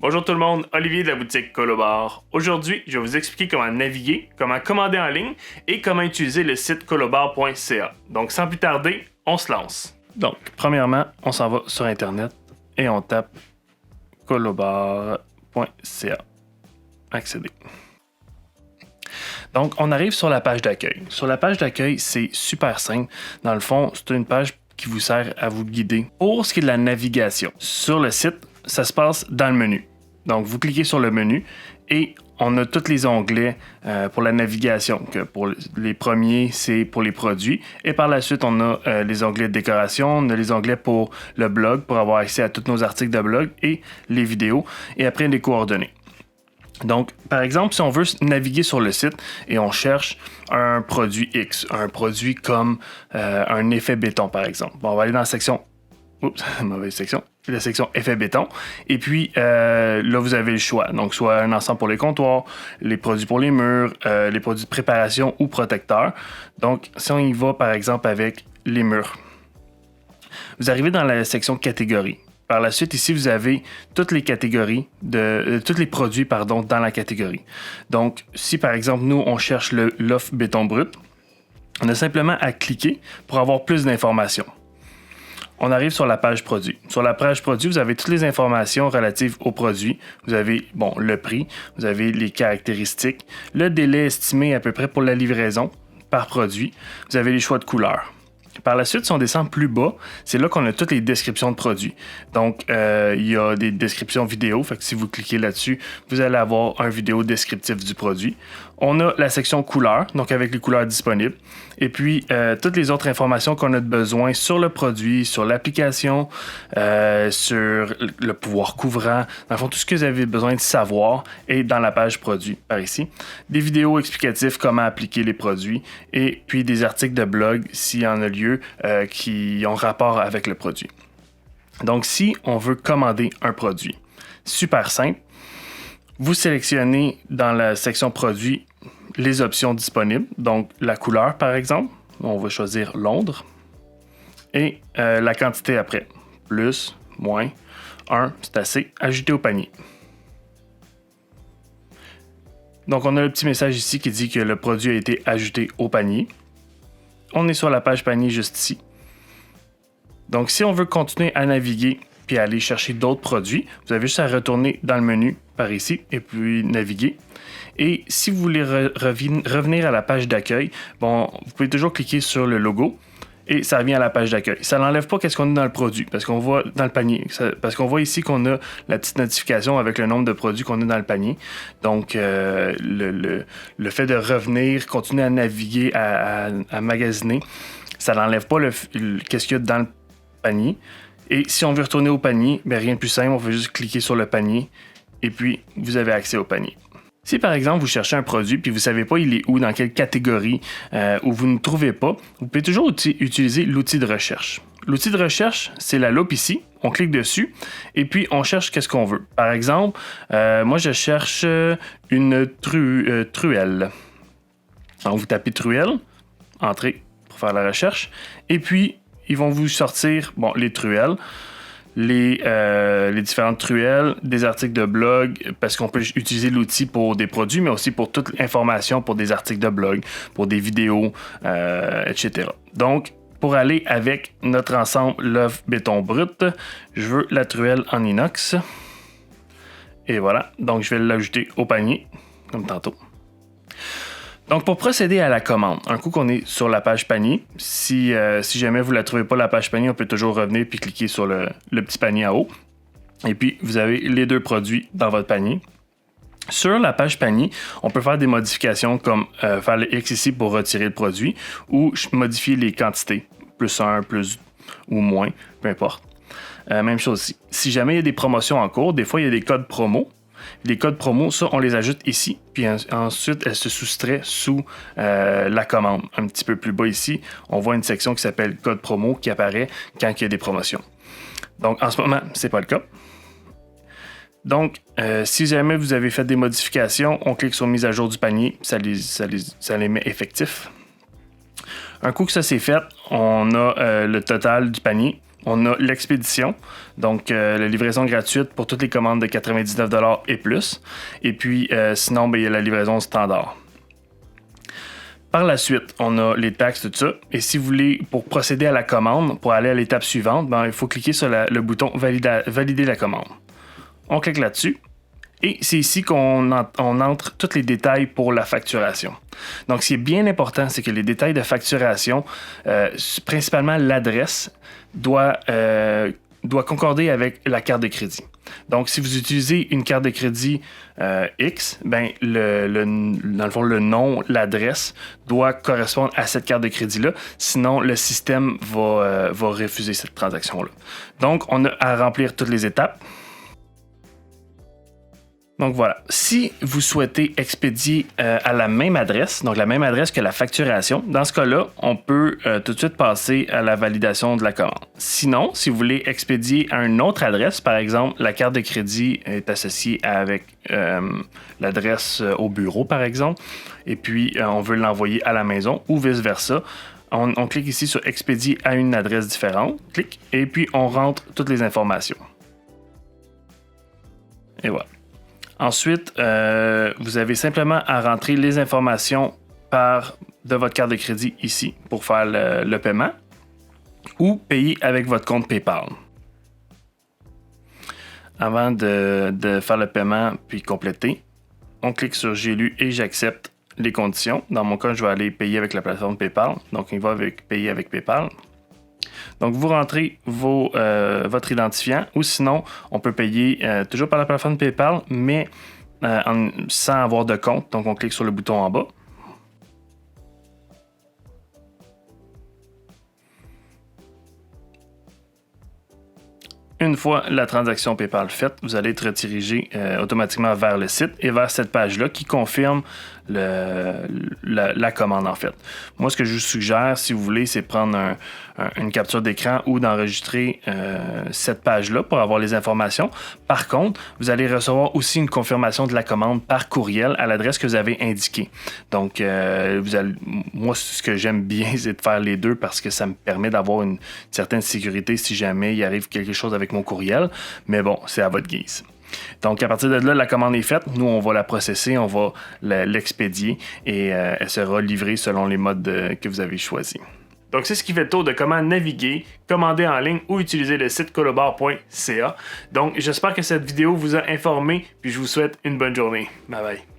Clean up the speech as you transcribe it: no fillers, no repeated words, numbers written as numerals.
Bonjour tout le monde, Olivier de la boutique Colobar. Aujourd'hui, je vais vous expliquer comment naviguer, comment commander en ligne et comment utiliser le site colobar.ca. Donc sans plus tarder, on se lance. Donc, premièrement, on s'en va sur Internet et on tape colobar.ca. Accéder. Donc, on arrive sur la page d'accueil. Sur la page d'accueil, c'est super simple. Dans le fond, c'est une page qui vous sert à vous guider. Pour ce qui est de la navigation, sur le site, ça se passe dans le menu. Donc, vous cliquez sur le menu et on a tous les onglets pour la navigation. Que pour les premiers, c'est pour les produits. Et par la suite, on a les onglets de décoration, on a les onglets pour le blog, pour avoir accès à tous nos articles de blog et les vidéos. Et après, les coordonnées. Donc, par exemple, si on veut naviguer sur le site et on cherche un produit X, un produit comme un effet béton, par exemple. Bon, on va aller dans la section... Oups, mauvaise section. La section effet béton. Et puis, là, vous avez le choix. Donc, soit un ensemble pour les comptoirs, les produits pour les murs, les produits de préparation ou protecteurs. Donc, si on y va, par exemple, avec les murs, vous arrivez dans la section catégories. Par la suite, ici, vous avez toutes les catégories, tous les produits, dans la catégorie. Donc, si par exemple, nous, on cherche l'offre béton brut, on a simplement à cliquer pour avoir plus d'informations. On arrive sur la page produit. Sur la page produit, vous avez toutes les informations relatives au produit. Vous avez, le prix, vous avez les caractéristiques, le délai estimé à peu près pour la livraison par produit. Vous avez les choix de couleurs. Par la suite, si on descend plus bas, c'est là qu'on a toutes les descriptions de produits. Donc, il y a des descriptions vidéo. Fait que si vous cliquez là-dessus, vous allez avoir un vidéo descriptif du produit. On a la section couleurs, donc avec les couleurs disponibles. Et puis, toutes les autres informations qu'on a besoin sur le produit, sur l'application, sur le pouvoir couvrant. Dans le fond, tout ce que vous avez besoin de savoir est dans la page produit, par ici. Des vidéos explicatives, comment appliquer les produits. Et puis, des articles de blog, s'il y en a lieu, qui ont rapport avec le produit. Donc, si on veut commander un produit, super simple, vous sélectionnez dans la section produits les options disponibles. Donc, la couleur, par exemple, on va choisir Londres. Et la quantité après, plus, moins, 1, c'est assez, ajouter au panier. Donc, on a le petit message ici qui dit que le produit a été ajouté au panier. On est sur la page panier juste ici. Donc, si on veut continuer à naviguer puis aller chercher d'autres produits, vous avez juste à retourner dans le menu par ici et puis naviguer. Et si vous voulez revenir à la page d'accueil, vous pouvez toujours cliquer sur le logo et ça revient à la page d'accueil. Ça n'enlève pas qu'est-ce qu'on a dans le produit parce qu'on voit dans le panier. Parce qu'on voit ici qu'on a la petite notification avec le nombre de produits qu'on a dans le panier. Donc, le fait de revenir, continuer à naviguer, à magasiner, ça n'enlève pas qu'est-ce qu'il y a dans le panier. Et si on veut retourner au panier, rien de plus simple, on peut juste cliquer sur le panier et puis vous avez accès au panier. Si par exemple vous cherchez un produit puis vous ne savez pas il est où, dans quelle catégorie, ou vous ne trouvez pas, vous pouvez toujours utiliser l'outil de recherche. L'outil de recherche, c'est la loupe ici. On clique dessus et puis on cherche qu'est-ce qu'on veut. Par exemple, moi je cherche une truelle. Donc vous tapez truelle, entrez pour faire la recherche et puis ils vont vous sortir les truelles, les différentes truelles, des articles de blog, parce qu'on peut utiliser l'outil pour des produits, mais aussi pour toute l'information, pour des articles de blog, pour des vidéos, etc. Donc, pour aller avec notre ensemble l'œuvre béton brut, je veux la truelle en inox. Et voilà, donc je vais l'ajouter au panier, comme tantôt. Donc, pour procéder à la commande, un coup qu'on est sur la page panier, si jamais vous ne la trouvez pas, la page panier, on peut toujours revenir puis cliquer sur le petit panier en haut. Et puis, vous avez les deux produits dans votre panier. Sur la page panier, on peut faire des modifications comme faire le X ici pour retirer le produit ou modifier les quantités, plus 1, plus ou moins, peu importe. Même chose ici. Si jamais il y a des promotions en cours, des fois, il y a des codes promo. Les codes promo, ça, on les ajoute ici, puis ensuite, elles se soustraient sous la commande. Un petit peu plus bas ici, on voit une section qui s'appelle code promo qui apparaît quand il y a des promotions. Donc, en ce moment, ce n'est pas le cas. Donc, si jamais vous avez fait des modifications, on clique sur mise à jour du panier, ça les met effectifs. Un coup que ça c'est fait, on a le total du panier. On a l'expédition, donc la livraison gratuite pour toutes les commandes de 99$ et plus. Et puis, sinon, il y a la livraison standard. Par la suite, on a les taxes, tout ça. Et si vous voulez, pour procéder à la commande, pour aller à l'étape suivante, il faut cliquer sur le bouton Valider la commande. On clique là-dessus. Et c'est ici qu'on entre tous les détails pour la facturation. Donc, ce qui est bien important, c'est que les détails de facturation, principalement l'adresse, doit concorder avec la carte de crédit. Donc, si vous utilisez une carte de crédit X, dans le fond, le nom, l'adresse doit correspondre à cette carte de crédit-là. Sinon, le système va refuser cette transaction-là. Donc, on a à remplir toutes les étapes. Donc voilà, si vous souhaitez expédier à la même adresse, donc la même adresse que la facturation, dans ce cas-là, on peut tout de suite passer à la validation de la commande. Sinon, si vous voulez expédier à une autre adresse, par exemple, la carte de crédit est associée avec l'adresse au bureau, par exemple, et puis on veut l'envoyer à la maison ou vice-versa, on clique ici sur expédier à une adresse différente, clique, et puis on rentre toutes les informations. Et voilà. Ensuite, vous avez simplement à rentrer les informations de votre carte de crédit ici pour faire le paiement ou payer avec votre compte PayPal. Avant de faire le paiement puis compléter, on clique sur J'ai lu et j'accepte les conditions. Dans mon cas, je vais aller payer avec la plateforme PayPal. Donc, il va avec payer avec PayPal. Donc, vous rentrez votre identifiant ou sinon, on peut payer toujours par la plateforme PayPal, mais sans avoir de compte. Donc, on clique sur le bouton en bas. Une fois la transaction PayPal faite, vous allez être redirigé automatiquement vers le site et vers cette page-là qui confirme la commande en fait. Moi, ce que je vous suggère, si vous voulez, c'est prendre une capture d'écran ou d'enregistrer cette page-là pour avoir les informations. Par contre, vous allez recevoir aussi une confirmation de la commande par courriel à l'adresse que vous avez indiquée. Donc, moi, ce que j'aime bien, c'est de faire les deux parce que ça me permet d'avoir une certaine sécurité si jamais il arrive quelque chose avec mon courriel. Mais bon, c'est à votre guise. Donc, à partir de là, la commande est faite. Nous, on va la processer, on va l'expédier et elle sera livrée selon les modes que vous avez choisis. Donc, c'est ce qui fait le tour de comment naviguer, commander en ligne ou utiliser le site colobar.ca. Donc, j'espère que cette vidéo vous a informé puis je vous souhaite une bonne journée. Bye bye.